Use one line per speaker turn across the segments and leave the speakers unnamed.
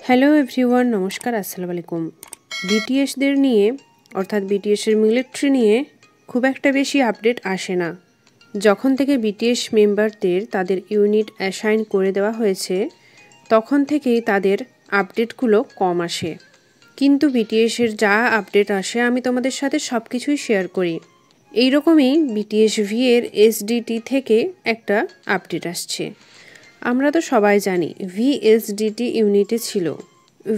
Hello everyone, নমস্কার, আসসালামু আলাইকুম। বিটিএসদের নিয়ে অর্থাৎ বিটিএসের মিলিটারি নিয়ে খুব একটা বেশি আপডেট আসে না। যখন থেকে বিটিএস মেম্বারদের তাদের ইউনিট অ্যাসাইন করে দেওয়া হয়েছে তখন থেকেই তাদের আপডেটগুলো কম আসে। কিন্তু বিটিএসের যা আপডেট আসে আমি তোমাদের সাথে সব কিছুই শেয়ার করি। এইরকমই বিটিএস ভি এর এসডিটি থেকে একটা আপডেট আসছে। আমরা তো সবাই জানি ভিএসডিটি ইউনিটে ছিল।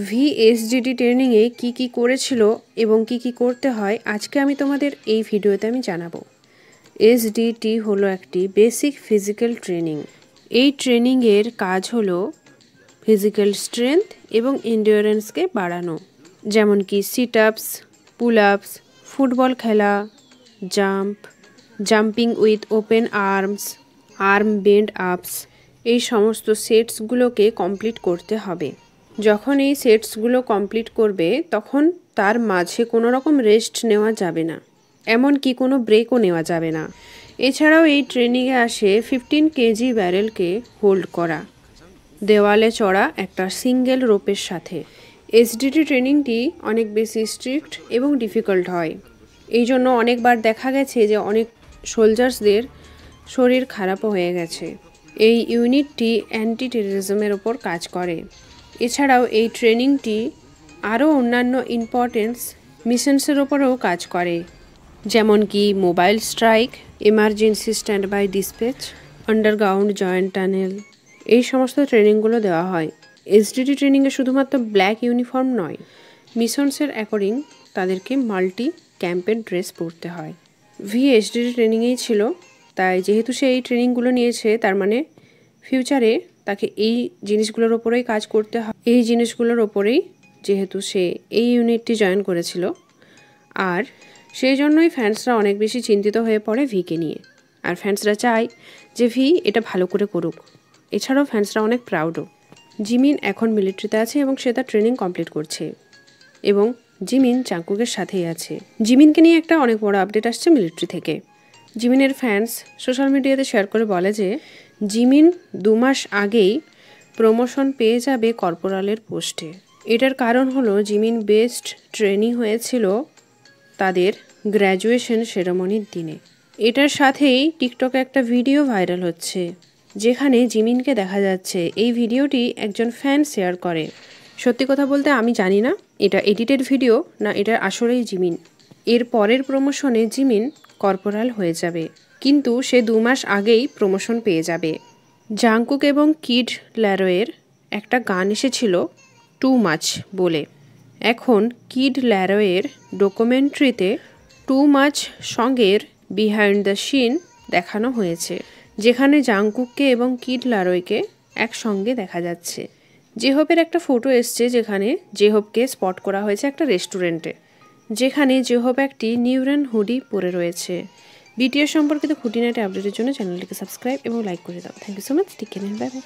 ভিএসডিটি ট্রেনিংয়ে কি করেছিল এবং কি করতে হয় আজকে আমি তোমাদের এই ভিডিওতে আমি জানাবো। এসডিটি হলো একটি বেসিক ফিজিক্যাল ট্রেনিং। এই ট্রেনিংয়ের কাজ হলো ফিজিক্যাল স্ট্রেংথ এবং এন্ডিওরেন্সকে বাড়ানো, যেমন কি সিট আপস, পুল আপস, ফুটবল খেলা, jumping with open arms, arm bend আপস, এই সমস্ত সেটসগুলোকে কমপ্লিট করতে হবে। যখন এই সেটসগুলো কমপ্লিট করবে তখন তার মাঝে কোনো রকম রেস্ট নেওয়া যাবে না, এমনকি কোনো ব্রেকও নেওয়া যাবে না। এছাড়াও এই ট্রেনিংয়ে আসে 15 কেজি ব্যারেলকে হোল্ড করা, দেওয়ালে চড়া একটা সিঙ্গেল রোপের সাথে। এসডিটি ট্রেনিংটি অনেক বেশি স্ট্রিক্ট এবং ডিফিকাল্ট হয়। এই জন্য অনেকবার দেখা গেছে যে অনেক সোলজার্সদের শরীর খারাপও হয়ে গেছে। এই ইউনিটটি অ্যান্টি টেররিজমের ওপর কাজ করে। এছাড়াও এই ট্রেনিংটি আরও অন্যান্য ইম্পর্টেন্স মিশনসের ওপরেও কাজ করে, যেমন কি mobile strike, emergency standby dispatch, underground joint tunnel, এই সমস্ত ট্রেনিংগুলো দেওয়া হয়। এসডিটি ট্রেনিংয়ে শুধুমাত্র ব্ল্যাক ইউনিফর্ম নয়, মিশনসের অ্যাকর্ডিং তাদেরকে মাল্টি ক্যাম্পের ড্রেস পরতে হয়। ভিএসডিটি ট্রেনিংয়েই ছিল, তাই যেহেতু সে এই ট্রেনিংগুলো নিয়েছে তার মানে ফিউচারে তাকে এই জিনিসগুলোর ওপরেই কাজ করতে হয়। এই জিনিসগুলোর ওপরেই যেহেতু সে এই ইউনিটটি জয়েন করেছিল, আর সেই জন্যই ফ্যান্সরা অনেক বেশি চিন্তিত হয়ে পড়ে ভিকে নিয়ে। আর ফ্যান্সরা চায় যে ভি এটা ভালো করে করুক। এছাড়াও ফ্যান্সরা অনেক প্রাউডও। জিমিন এখন মিলিটারিতে আছে এবং সে তার ট্রেনিং কমপ্লিট করছে এবং জিমিন জাংকুকের সাথেই আছে। জিমিনকে নিয়ে একটা অনেক বড় আপডেট আসছে মিলিটারি থেকে। জিমিনের ফ্যান্স সোশ্যাল মিডিয়াতে শেয়ার করে বলে যে জিমিন 2 মাস আগেই প্রমোশন পেয়ে যাবে কর্পোরালের পোস্টে। এটার কারণ হলো জিমিন বেস্ট ট্রেনিং হয়েছিল তাদের গ্র্যাজুয়েশন সেরেমনির দিনে। এটার সাথেই টিকটকে একটা ভিডিও ভাইরাল হচ্ছে যেখানে জিমিনকে দেখা যাচ্ছে। এই ভিডিওটি একজন ফ্যান শেয়ার করে। সত্যি কথা বলতে আমি জানি না এটা এডিটেড ভিডিও না এটা আসলেই জিমিন। এর পরের প্রমোশনে জিমিন কর্পোরাল হয়ে যাবে, কিন্তু সে 2 মাস আগেই প্রমোশন পেয়ে যাবে। জাংকুক এবং কিড ল্যারোয়ের একটা গান এসেছিল টু মাচ বলে। এখন কিড ল্যারোয়ের ডকুমেন্টারিতে টু মাচ সঙ্গের বিহাইন্ড দ্য সিন দেখানো হয়েছে, যেখানে জাংকুককে এবং কিড ল্যারোয়কে একসঙ্গে দেখা যাচ্ছে। জেহোপের একটা ফটো এসছে যেখানে জেহোপকে স্পট করা হয়েছে একটা রেস্টুরেন্টে, যেখানে জেহোপ একটি নিউরেন হুডি পরে রয়েছে। বিটিএস সম্পর্কিত খুঁটিনাটি আপডেটের জন্য চ্যানেলটিকে সাবস্ক্রাইব এবং লাইক করে দাও। Thank you so much. Take care, bye by.